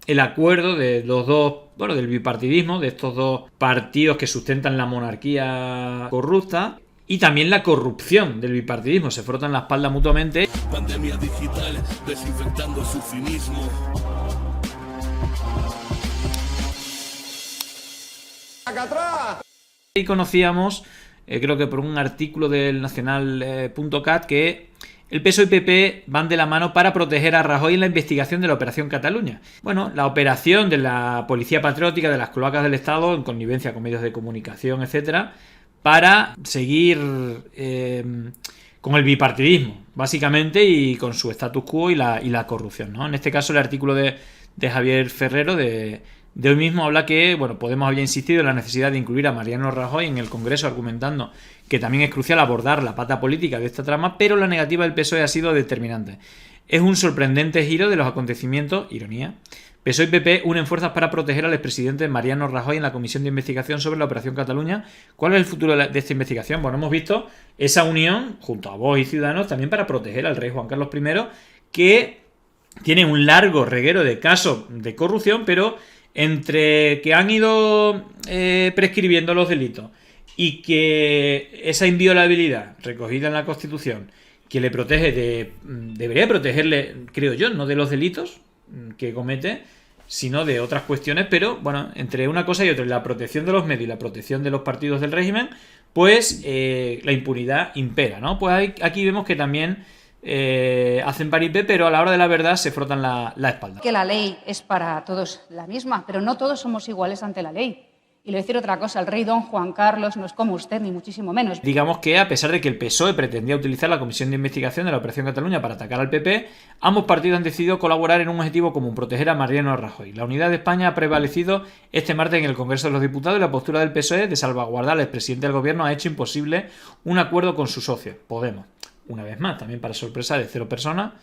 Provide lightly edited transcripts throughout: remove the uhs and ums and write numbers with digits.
el acuerdo de los dos, bueno, del bipartidismo, de estos dos partidos que sustentan la monarquía corrupta, y también la corrupción del bipartidismo. Se frotan la espalda mutuamente. Pandemia digital, desinfectando su cinismo. Y conocíamos, creo que por un artículo del nacional.cat, que el PSOE y PP van de la mano para proteger a Rajoy en la investigación de la Operación Cataluña. Bueno, la operación de la Policía Patriótica, de las cloacas del Estado, en connivencia con medios de comunicación, etcétera, para seguir con el bipartidismo, básicamente, y con su status quo y la corrupción, ¿no? En este caso, el artículo de Javier Ferrero de hoy mismo habla que, bueno, Podemos había insistido en la necesidad de incluir a Mariano Rajoy en el Congreso, argumentando que también es crucial abordar la pata política de esta trama, pero la negativa del PSOE ha sido determinante. Es un sorprendente giro de los acontecimientos, ironía. PSOE y PP unen fuerzas para proteger al expresidente Mariano Rajoy en la Comisión de Investigación sobre la Operación Cataluña. ¿Cuál es el futuro de esta investigación? Bueno, hemos visto esa unión, junto a Vox y Ciudadanos, también para proteger al rey Juan Carlos I, que tiene un largo reguero de casos de corrupción, pero entre que han ido prescribiendo los delitos y que esa inviolabilidad recogida en la Constitución, que le protege debería protegerle, creo yo, no de los delitos que comete, sino de otras cuestiones, pero bueno, entre una cosa y otra, la protección de los medios y la protección de los partidos del régimen, pues la impunidad impera, ¿no? Pues aquí vemos que también hacen paripé, pero a la hora de la verdad se frotan la espalda. Que la ley es para todos la misma, pero no todos somos iguales ante la ley. Y le voy a decir otra cosa, el rey don Juan Carlos no es como usted, ni muchísimo menos. Digamos que, a pesar de que el PSOE pretendía utilizar la Comisión de Investigación de la Operación Cataluña para atacar al PP, ambos partidos han decidido colaborar en un objetivo común: proteger a Mariano Rajoy. La unidad de España ha prevalecido este martes en el Congreso de los Diputados, y la postura del PSOE de salvaguardar al expresidente del gobierno ha hecho imposible un acuerdo con sus socios, Podemos. Una vez más, también para sorpresa de 0 personas.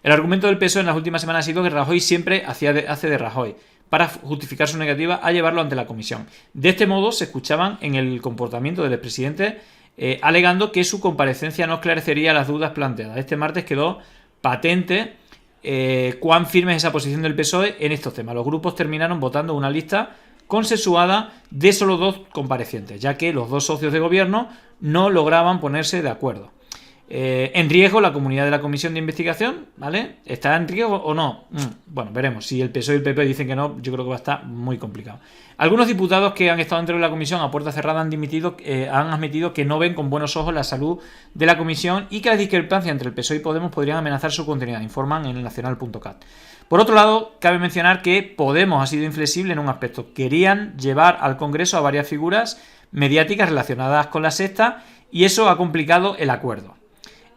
El argumento del PSOE en las últimas semanas ha sido que Rajoy siempre hace de Rajoy, para justificar su negativa a llevarlo ante la comisión. De este modo se escuchaban en el comportamiento del expresidente alegando que su comparecencia no esclarecería las dudas planteadas. Este martes quedó patente cuán firme es esa posición del PSOE en estos temas. Los grupos terminaron votando una lista consensuada de solo 2 comparecientes, ya que los 2 socios de gobierno no lograban ponerse de acuerdo. En riesgo la comunidad de la Comisión de Investigación, ¿vale? ¿Estará en riesgo o no? Bueno, veremos. Si el PSOE y el PP dicen que no, yo creo que va a estar muy complicado. Algunos diputados que han estado dentro de la comisión a puerta cerrada han admitido que no ven con buenos ojos la salud de la comisión y que las discrepancias entre el PSOE y Podemos podrían amenazar su continuidad, informan en el nacional.cat. Por otro lado, cabe mencionar que Podemos ha sido inflexible en un aspecto. Querían llevar al Congreso a varias figuras mediáticas relacionadas con la Sexta, y eso ha complicado el acuerdo.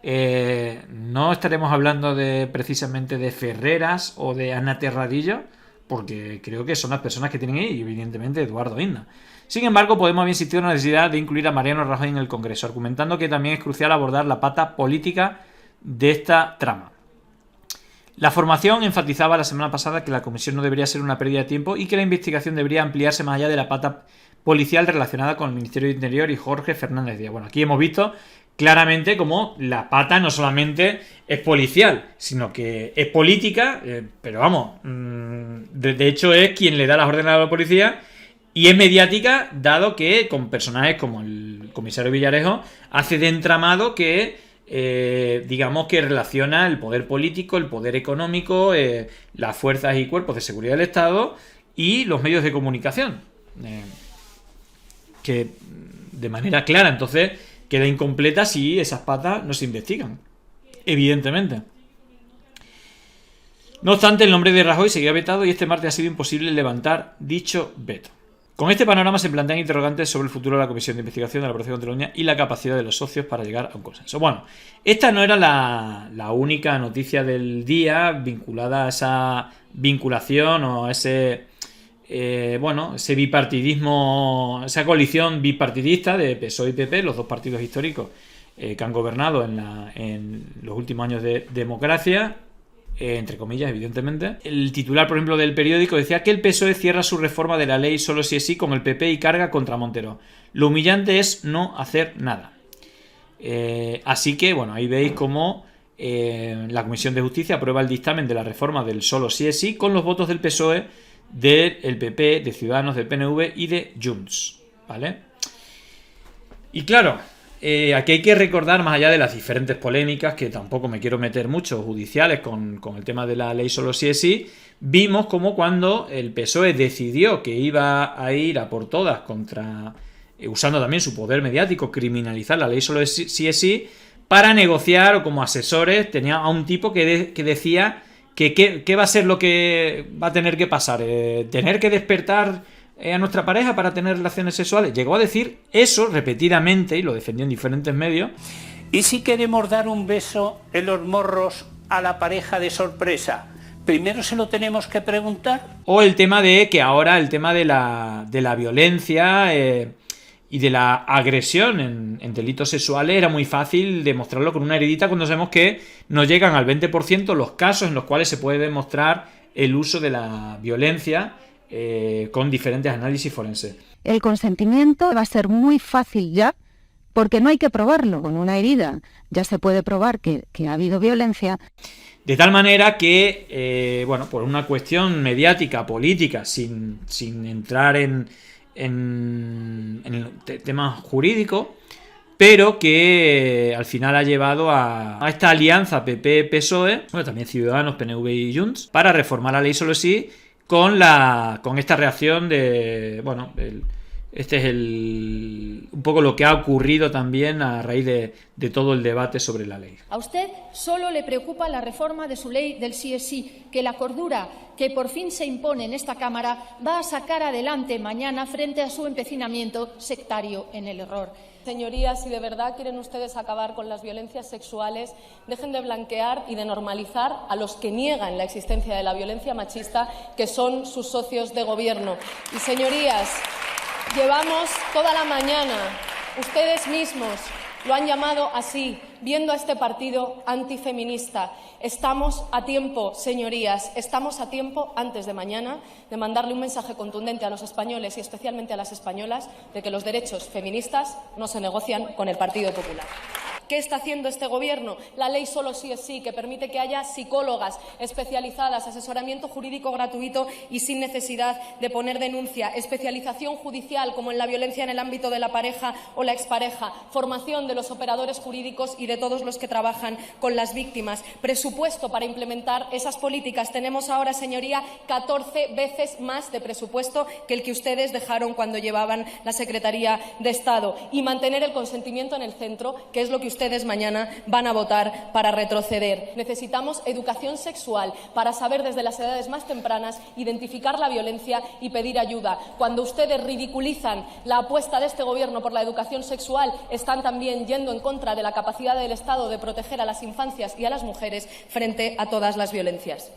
No estaremos hablando precisamente de Ferreras o de Ana Terradillo, porque creo que son las personas que tienen ahí, y evidentemente Eduardo Inda. Sin embargo, Podemos había insistido en la necesidad de incluir a Mariano Rajoy en el Congreso, argumentando que también es crucial abordar la pata política de esta trama. La formación enfatizaba la semana pasada que la comisión no debería ser una pérdida de tiempo y que la investigación debería ampliarse más allá de la pata policial relacionada con el Ministerio de Interior y Jorge Fernández Díaz. Bueno, aquí hemos visto claramente como la pata no solamente es policial, sino que es política, pero vamos, de hecho es quien le da las órdenes a la policía, y es mediática, dado que con personajes como el comisario Villarejo hace de entramado que digamos que relaciona el poder político, el poder económico, las fuerzas y cuerpos de seguridad del Estado y los medios de comunicación, que de manera clara, entonces queda incompleta si esas patas no se investigan, evidentemente. No obstante, el nombre de Rajoy seguía vetado y este martes ha sido imposible levantar dicho veto. Con este panorama se plantean interrogantes sobre el futuro de la Comisión de Investigación de la Operación Cataluña y la capacidad de los socios para llegar a un consenso. Bueno, esta no era la única noticia del día vinculada a esa vinculación o a ese ese bipartidismo, esa coalición bipartidista de PSOE y PP, los 2 partidos históricos que han gobernado en los últimos años de democracia, entre comillas, evidentemente. El titular, por ejemplo, del periódico decía que el PSOE cierra su reforma de la ley solo si es sí con el PP y carga contra Montero. Lo humillante es no hacer nada. Así que, bueno, ahí veis cómo la Comisión de Justicia aprueba el dictamen de la reforma del solo sí es sí con los votos del PSOE, del PP, de Ciudadanos, del PNV y de Junts, ¿vale? Y claro, aquí hay que recordar, más allá de las diferentes polémicas, que tampoco me quiero meter mucho, judiciales, con el tema de la ley solo sí es sí, vimos como cuando el PSOE decidió que iba a ir a por todas contra, usando también su poder mediático, criminalizar la ley solo sí es sí, para negociar, o como asesores tenía a un tipo que decía que qué va a ser lo que va a tener que pasar, tener que despertar a nuestra pareja para tener relaciones sexuales. Llegó a decir eso repetidamente y lo defendió en diferentes medios. ¿Y si queremos dar un beso en los morros a la pareja de sorpresa? Primero se lo tenemos que preguntar. O el tema de que ahora el tema de la violencia y de la agresión en delitos sexuales era muy fácil demostrarlo con una heridita, cuando sabemos que no llegan al 20% los casos en los cuales se puede demostrar el uso de la violencia con diferentes análisis forenses. El consentimiento va a ser muy fácil ya, porque no hay que probarlo con una herida. Ya se puede probar que ha habido violencia. De tal manera que, por una cuestión mediática, política, sin entrar en el tema jurídico, pero que al final ha llevado a esta alianza PP-PSOE, también Ciudadanos, PNV y Junts, para reformar la ley solo sí, con esta reacción de, este es un poco lo que ha ocurrido también a raíz de todo el debate sobre la ley. A usted solo le preocupa la reforma de su ley del sí es sí, que la cordura que por fin se impone en esta Cámara va a sacar adelante mañana frente a su empecinamiento sectario en el error. Señorías, si de verdad quieren ustedes acabar con las violencias sexuales, dejen de blanquear y de normalizar a los que niegan la existencia de la violencia machista, que son sus socios de gobierno. Y, señorías, llevamos toda la mañana, ustedes mismos lo han llamado así, viendo a este partido antifeminista. Estamos a tiempo, señorías, estamos a tiempo, antes de mañana, de mandarle un mensaje contundente a los españoles y especialmente a las españolas de que los derechos feministas no se negocian con el Partido Popular. ¿Qué está haciendo este Gobierno? La ley solo sí es sí, que permite que haya psicólogas especializadas, asesoramiento jurídico gratuito y sin necesidad de poner denuncia, especialización judicial como en la violencia en el ámbito de la pareja o la expareja, formación de los operadores jurídicos y de todos los que trabajan con las víctimas, presupuesto para implementar esas políticas. Tenemos ahora, señoría, 14 veces más de presupuesto que el que ustedes dejaron cuando llevaban la Secretaría de Estado, y mantener el consentimiento en el centro, que es lo que ustedes mañana van a votar para retroceder. Necesitamos educación sexual para saber desde las edades más tempranas identificar la violencia y pedir ayuda. Cuando ustedes ridiculizan la apuesta de este Gobierno por la educación sexual, están también yendo en contra de la capacidad del Estado de proteger a las infancias y a las mujeres frente a todas las violencias.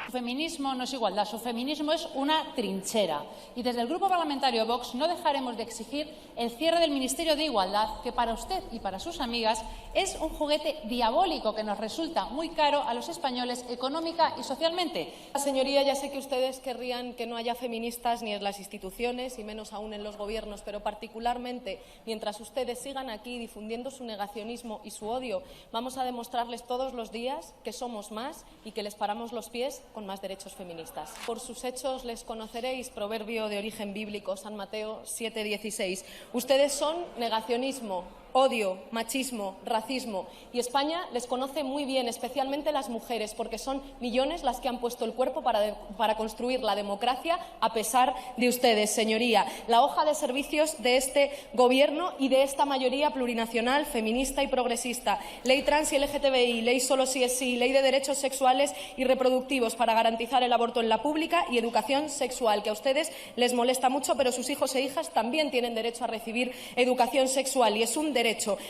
Su feminismo no es igualdad, su feminismo es una trinchera. Y desde el Grupo Parlamentario Vox no dejaremos de exigir el cierre del Ministerio de Igualdad, que para usted y para sus amigas es un juguete diabólico que nos resulta muy caro a los españoles económica y socialmente. Señoría, ya sé que ustedes querrían que no haya feministas ni en las instituciones y menos aún en los gobiernos, pero particularmente mientras ustedes sigan aquí difundiendo su negacionismo y su odio, vamos a demostrarles todos los días que somos más y que les paramos los pies con más derechos feministas. Por sus hechos les conoceréis, proverbio de origen bíblico, San Mateo 7:16. Ustedes son negacionismo, odio, machismo, racismo, y España les conoce muy bien, especialmente las mujeres, porque son millones las que han puesto el cuerpo para construir la democracia a pesar de ustedes, señoría. La hoja de servicios de este Gobierno y de esta mayoría plurinacional, feminista y progresista: ley trans y LGTBI, ley solo sí es sí, ley de derechos sexuales y reproductivos para garantizar el aborto en la pública y educación sexual, que a ustedes les molesta mucho, pero sus hijos e hijas también tienen derecho a recibir educación sexual y es un derecho.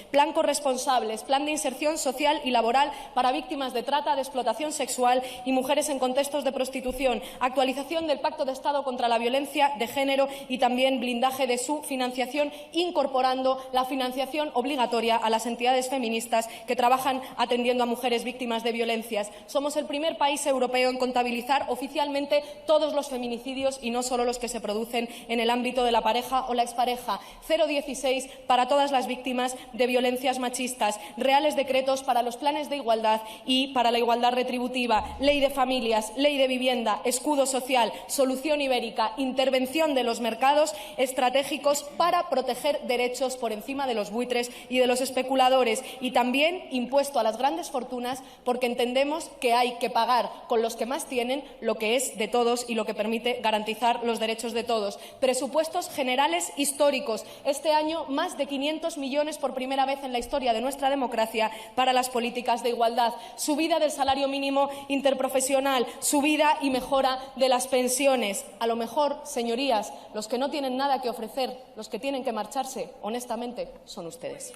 Plan corresponsables, plan de inserción social y laboral para víctimas de trata, de explotación sexual y mujeres en contextos de prostitución, actualización del Pacto de Estado contra la violencia de género y también blindaje de su financiación, incorporando la financiación obligatoria a las entidades feministas que trabajan atendiendo a mujeres víctimas de violencias. Somos el primer país europeo en contabilizar oficialmente todos los feminicidios y no solo los que se producen en el ámbito de la pareja o la expareja. 0,16 para todas las víctimas víctimas de violencias machistas, reales decretos para los planes de igualdad y para la igualdad retributiva, ley de familias, ley de vivienda, escudo social, solución ibérica, intervención de los mercados estratégicos para proteger derechos por encima de los buitres y de los especuladores, y también impuesto a las grandes fortunas, porque entendemos que hay que pagar con los que más tienen lo que es de todos y lo que permite garantizar los derechos de todos. Presupuestos generales históricos. Este año, más de 500 millones por primera vez en la historia de nuestra democracia para las políticas de igualdad. Subida del salario mínimo interprofesional, subida y mejora de las pensiones. A lo mejor, señorías, los que no tienen nada que ofrecer, los que tienen que marcharse, honestamente, son ustedes.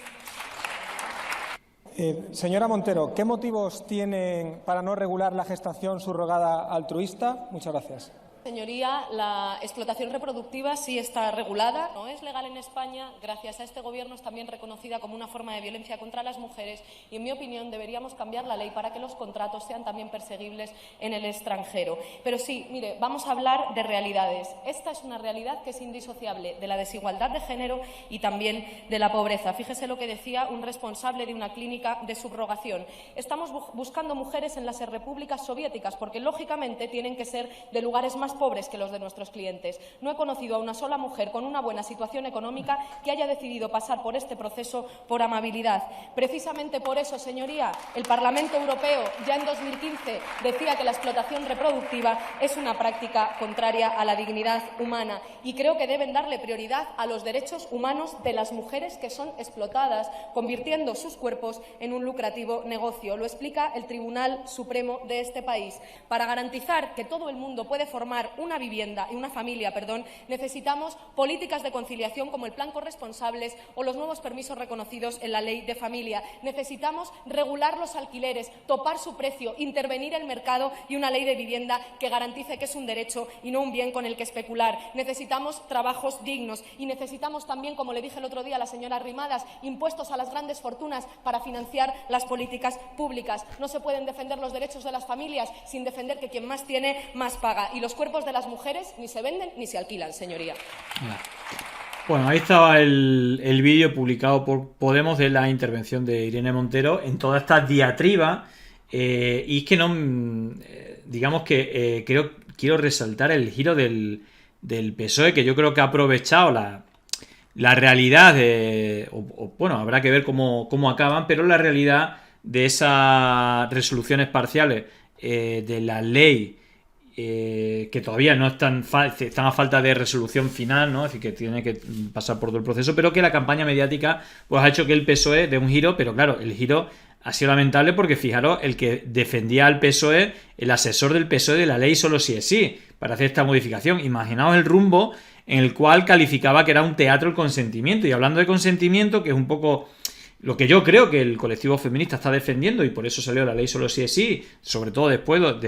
Señora Montero, ¿qué motivos tienen para no regular la gestación subrogada altruista? Muchas gracias. Señoría, la explotación reproductiva sí está regulada, no es legal en España, gracias a este Gobierno es también reconocida como una forma de violencia contra las mujeres y, en mi opinión, deberíamos cambiar la ley para que los contratos sean también perseguibles en el extranjero. Pero sí, mire, vamos a hablar de realidades. Esta es una realidad que es indisociable de la desigualdad de género y también de la pobreza. Fíjese lo que decía un responsable de una clínica de subrogación. Estamos buscando mujeres en las repúblicas soviéticas porque, lógicamente, tienen que ser de lugares más pobres que los de nuestros clientes. No he conocido a una sola mujer con una buena situación económica que haya decidido pasar por este proceso por amabilidad. Precisamente por eso, señoría, el Parlamento Europeo ya en 2015 decía que la explotación reproductiva es una práctica contraria a la dignidad humana, y creo que deben darle prioridad a los derechos humanos de las mujeres que son explotadas, convirtiendo sus cuerpos en un lucrativo negocio. Lo explica el Tribunal Supremo de este país. Para garantizar que todo el mundo puede formar una vivienda y una familia, necesitamos políticas de conciliación como el Plan Corresponsables o los nuevos permisos reconocidos en la Ley de Familia. Necesitamos regular los alquileres, topar su precio, intervenir el mercado y una ley de vivienda que garantice que es un derecho y no un bien con el que especular. Necesitamos trabajos dignos y necesitamos también, como le dije el otro día a la señora Arrimadas, impuestos a las grandes fortunas para financiar las políticas públicas. No se pueden defender los derechos de las familias sin defender que quien más tiene, más paga. Y los cuerpos de las mujeres ni se venden ni se alquilan, señoría. Bueno, ahí estaba el vídeo publicado por Podemos de la intervención de Irene Montero en toda esta diatriba. Y es que no, digamos que quiero resaltar el giro del PSOE, que yo creo que ha aprovechado la realidad bueno, habrá que ver cómo acaban, pero la realidad de esas resoluciones parciales de la ley, que todavía no están a falta de resolución final, ¿no? Es decir, que tiene que pasar por todo el proceso, pero que la campaña mediática pues ha hecho que el PSOE dé un giro, pero claro, el giro ha sido lamentable porque, fijaros, el que defendía al PSOE, el asesor del PSOE de la ley solo sí es sí, para hacer esta modificación. Imaginaos el rumbo en el cual calificaba que era un teatro el consentimiento. Y hablando de consentimiento, que es un poco lo que yo creo que el colectivo feminista está defendiendo, y por eso salió la ley solo sí es sí, sobre todo después de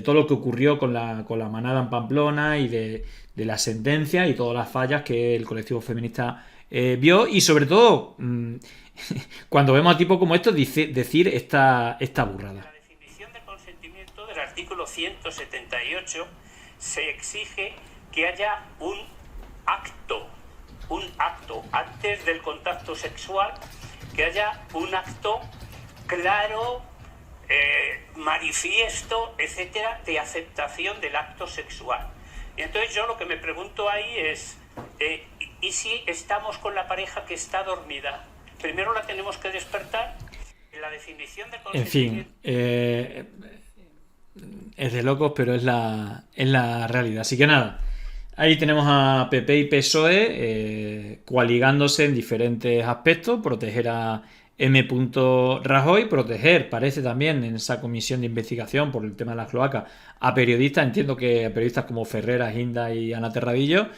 todo lo que ocurrió con la manada en Pamplona y de la sentencia y todas las fallas que el colectivo feminista vio, y sobre todo cuando vemos a tipos como estos decir esta burrada. La definición de consentimiento del artículo 178 se exige que haya un acto antes del contacto sexual, que haya un acto claro, manifiesto, etcétera, de aceptación del acto sexual. Y entonces yo lo que me pregunto ahí es, ¿y si estamos con la pareja que está dormida? Primero la tenemos que despertar. La definición de consentimiento... En fin, es de locos, pero es la realidad. Así que nada, ahí tenemos a PP y PSOE coaligándose en diferentes aspectos: proteger a M. Rajoy, proteger, parece también en esa comisión de investigación por el tema de las cloacas, a periodistas, entiendo que a periodistas como Ferreras, Inda y Ana Terradillo,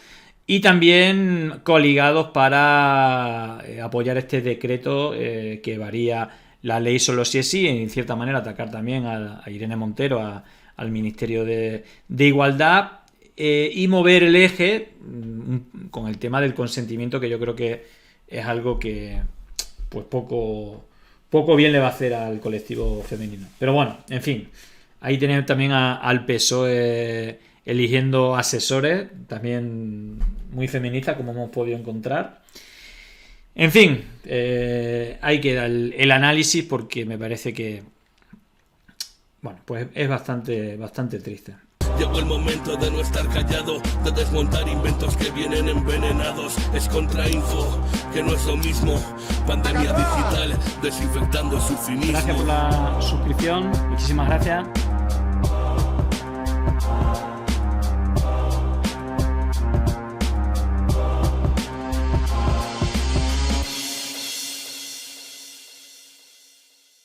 y también coligados para apoyar este decreto que varía la ley solo si es sí, y en cierta manera atacar también a Irene Montero, al Ministerio de Igualdad, y mover el eje con el tema del consentimiento, que yo creo que es algo que pues poco bien le va a hacer al colectivo femenino. Pero bueno, en fin, ahí tenemos también al PSOE eligiendo asesores, también muy feministas, como hemos podido encontrar. En fin, ahí queda el análisis, porque me parece que, bueno, pues es bastante triste. Llegó el momento de no estar callado, de desmontar inventos que vienen envenenados. Es contrainfo, que no es lo mismo. Pandemia digital, desinfectando su cinismo. Gracias por la suscripción, muchísimas gracias.